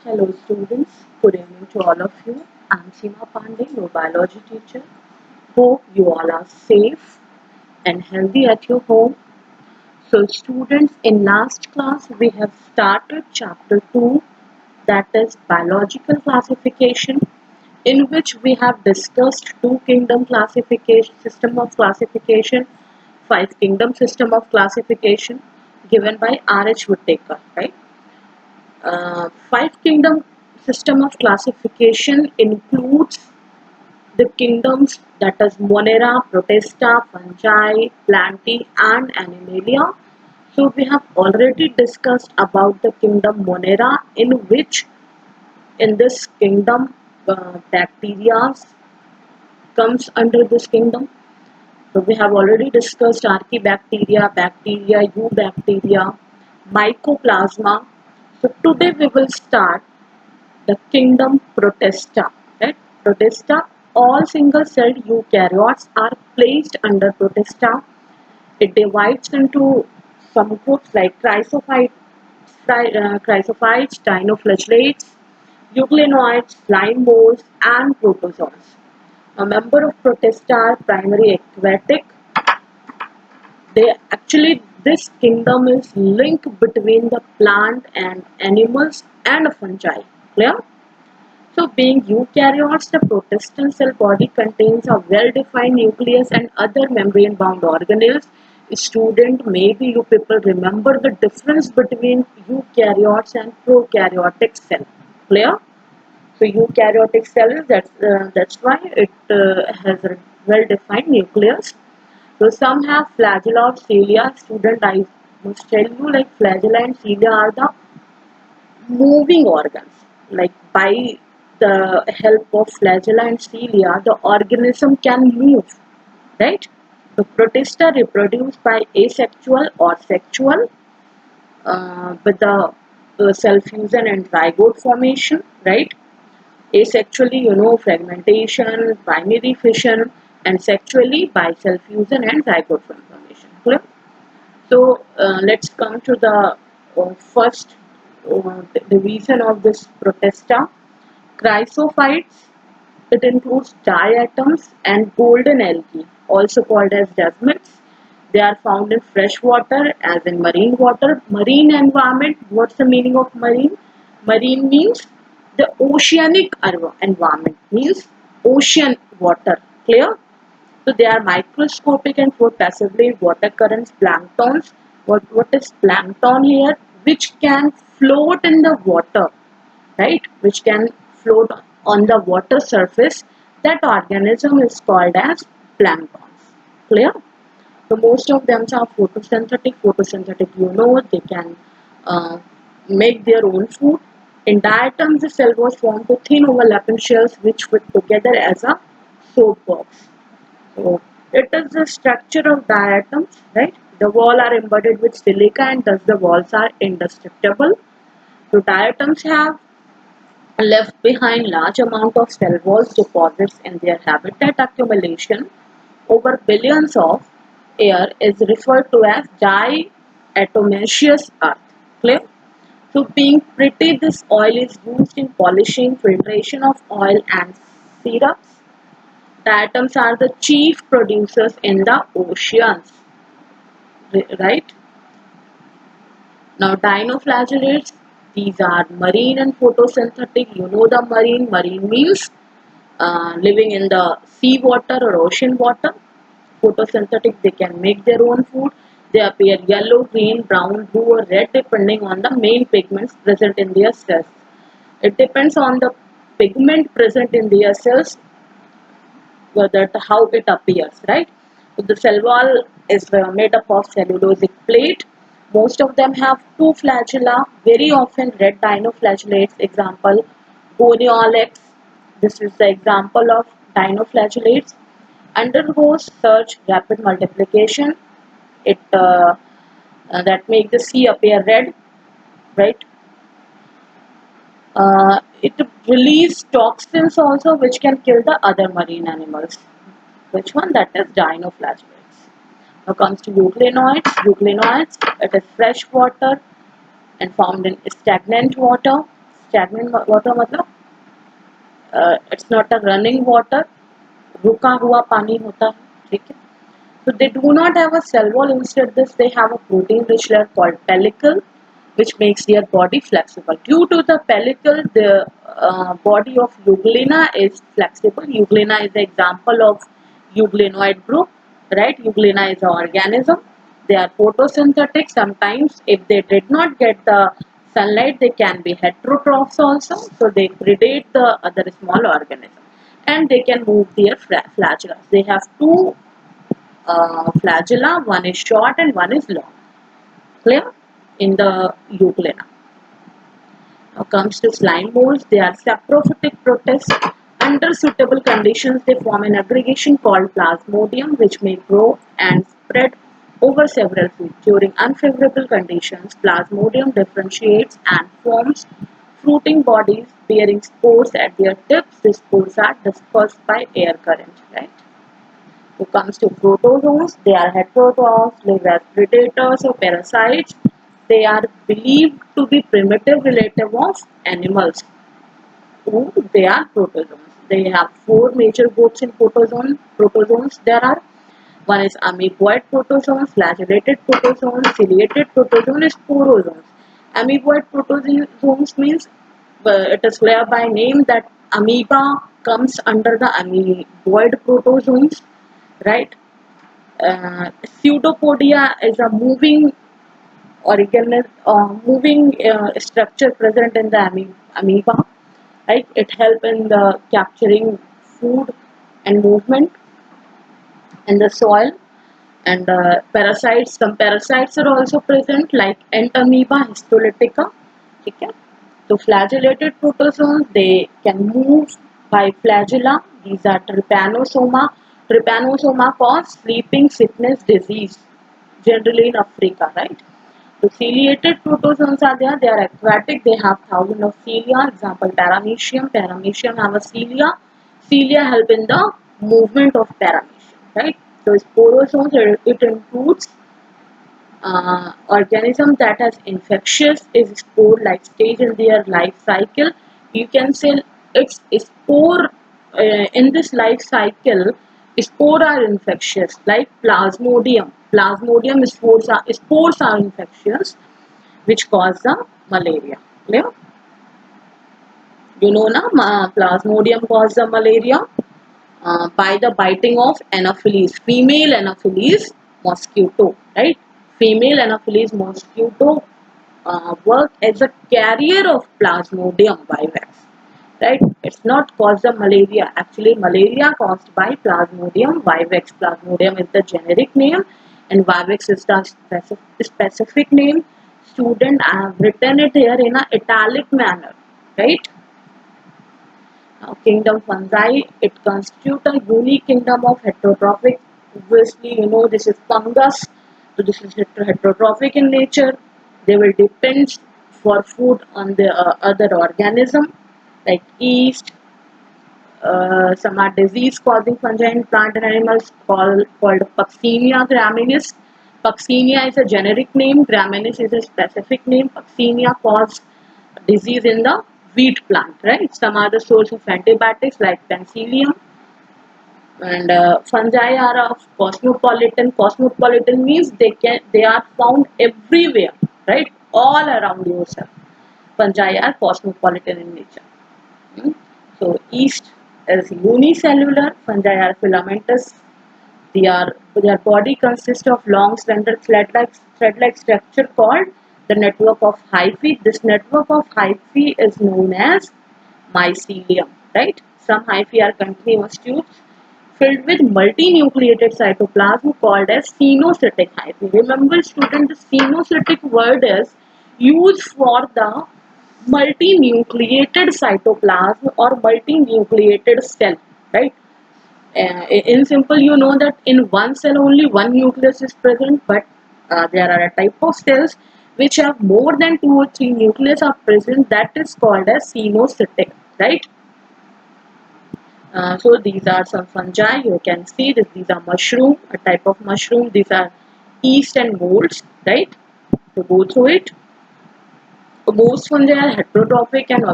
Hello students, good evening to all of you. I'm Seema Pandey, your biology teacher. Hope you all are safe and healthy at your home. So students, in last class we have started chapter 2, that is biological classification, in which we have discussed two kingdom classification, system of classification, five kingdom system of classification given by R.H. Whittaker, right? Five kingdom system of classification includes the kingdoms, that is Monera, Protista, Fungi, Plantae and Animalia. So we have already discussed about the kingdom Monera, in which in this kingdom bacteria comes under this kingdom. So we have already discussed archaebacteria, bacteria, eubacteria, mycoplasma. So today we will start the kingdom Protista. Right? Protista, all single-celled eukaryotes are placed under Protista. It divides into some groups like chrysophytes, dinoflagellates, euglenoids, slime molds, and protozoans. A member of Protista are primary aquatic. They actually, this kingdom is link between the plant and animals and fungi. Clear? So, being eukaryotes, the protestant cell body contains a well-defined nucleus and other membrane-bound organelles. Student, maybe you people remember the difference between eukaryotes and prokaryotic cell. Clear? So, eukaryotic cell, that's why it has a well-defined nucleus. So, some have flagella or cilia. Student, I must tell you, like flagella and cilia are the moving organs. Like by the help of flagella and cilia, the organism can move, right? The protista reproduce by asexual or sexual with the cell fusion and zygote formation, right? Asexually, fragmentation, binary fission, and sexually by cell fusion and zygote formation. Clear? So let's come to the first division of this protista. Chrysophytes, it includes diatoms and golden algae, also called as desmids. They are found in fresh water, as in marine water. Marine environment, what's the meaning of marine? Marine means the oceanic environment, means ocean water. Clear? So they are microscopic and float passively in water currents, planktons. What is plankton here? Which can float in the water, right? Which can float on the water surface. That organism is called as planktons. Clear? So most of them are photosynthetic. Photosynthetic, they can uh, make their own food. In diatoms, the cell was formed to thin overlapping shells which fit together as a soap box. So it is the structure of diatoms, right? The wall are embedded with silica and thus the walls are indestructible. So diatoms have left behind large amount of cell walls deposits in their habitat. Accumulation over billions of year is referred to as diatomaceous earth. Clear? So being pretty, this oil is used in polishing, filtration of oil and syrups. Diatoms are the chief producers in the oceans, right? Now dinoflagellates, these are marine and photosynthetic. You know the marine means living in the sea water or ocean water. Photosynthetic, they can make their own food. They appear yellow, green, brown, blue or red depending on the main pigments present in their cells. It depends on the pigment present in their cells, whether how it appears, right? So the cell wall is made up of cellulosic plate. Most of them have two flagella, very often red dinoflagellates. Example, Goniolax. This is the example of dinoflagellates. Undergoes surge rapid multiplication. It that make the sea appear red, right? It release toxins also which can kill the other marine animals. Which one? That is dinoflagellates. Now comes to euglenoids. Euglenoids, it is fresh water and found in stagnant water. stagnant water मतलब it's not a running water, रुका हुआ पानी होता है, ठीक है. So they do not have a cell wall. Instead, this they have a protein-rich layer called pellicle, which makes their body flexible. Due to the pellicle, the body of Euglena is flexible. Euglena is the example of euglenoid group, right? Euglena is an organism. They are photosynthetic. Sometimes, if they did not get the sunlight, they can be heterotrophs also. So they predate the other small organism, and they can move their flagella. They have two flagella, one is short and one is long. Clear? In the Euglena. Now comes to slime molds. They are saprophytic protists. Under suitable conditions, they form an aggregation called plasmodium, which may grow and spread over several feet. During unfavorable conditions, plasmodium differentiates and forms fruiting bodies bearing spores at their tips. The spores are dispersed by air current. Right? Who comes to protozoans, they are heterotrophs, live as predators or parasites. They are believed to be primitive relative of animals. Who they are protozoans. They have four major groups in protozoans. There are one is amoeboid protozoans, flagellated protozoans, ciliated protozoans, sporozoans. Amoeboid protozoans means it is clear by name that amoeba comes under the amoeboid protozoans, right? Pseudopodia is a moving moving structure present in the amoeba. Right? It helps in the capturing food and movement in the soil. And parasites, some parasites are also present like entamoeba histolytica. Okay? So flagellated protozoans, they can move by flagella. These are trypanosoma. Trypanosoma cause sleeping sickness disease, generally in Africa, right? So ciliated protozoans are there. They are aquatic. They have thousands of cilia. Example, paramecium. Paramecium have a cilia. Cilia help in the movement of paramecium, right? So sporozoans, it includes organism that has infectious is spore-like stage in their life cycle. You can say it's spore in this life cycle. Spore are infectious, like plasmodium. Plasmodium spores are infectious, which cause the malaria. Clear? You know na, plasmodium cause the malaria by the biting of Anopheles, female Anopheles mosquito, right? Female Anopheles mosquito work as a carrier of Plasmodium vivax, right? It's not caused the malaria. Actually, malaria caused by Plasmodium vivax. Plasmodium is the generic name, and vivax is the specific name. Student, I have written it here in a italic manner, right? Now, kingdom fungi, it constitutes a unique kingdom of heterotrophic. Obviously, you know this is fungus, so this is heterotrophic in nature. They will depend for food on the other organism like yeast. Some are disease-causing fungi in plant and animals called Puccinia graminis. Puccinia is a generic name. Graminis is a specific name. Puccinia cause disease in the wheat plant, right? Some are the source of antibiotics like penicillium. And fungi are of cosmopolitan. Cosmopolitan means they are found everywhere, right? All around yourself. Fungi are cosmopolitan in nature. Hmm? So yeast is unicellular. Fungi are filamentous. Their body consists of long, slender, thread-like structure called the network of hyphae. This network of hyphae is known as mycelium. Right? Some hyphae are continuous tubes filled with multinucleated cytoplasm called as cenocytic hyphae. Remember, student, the cenocytic word is used for the multinucleated cytoplasm or multinucleated cell, right? In simple, you know that in one cell only one nucleus is present, but there are a type of cells which have more than 2 or 3 nucleus are present. That is called as cenocytic, right? So these are some fungi. You can see that these are mushroom, a type of mushroom. These are yeast and molds, right? So go through it. Most fungi are heterotrophic and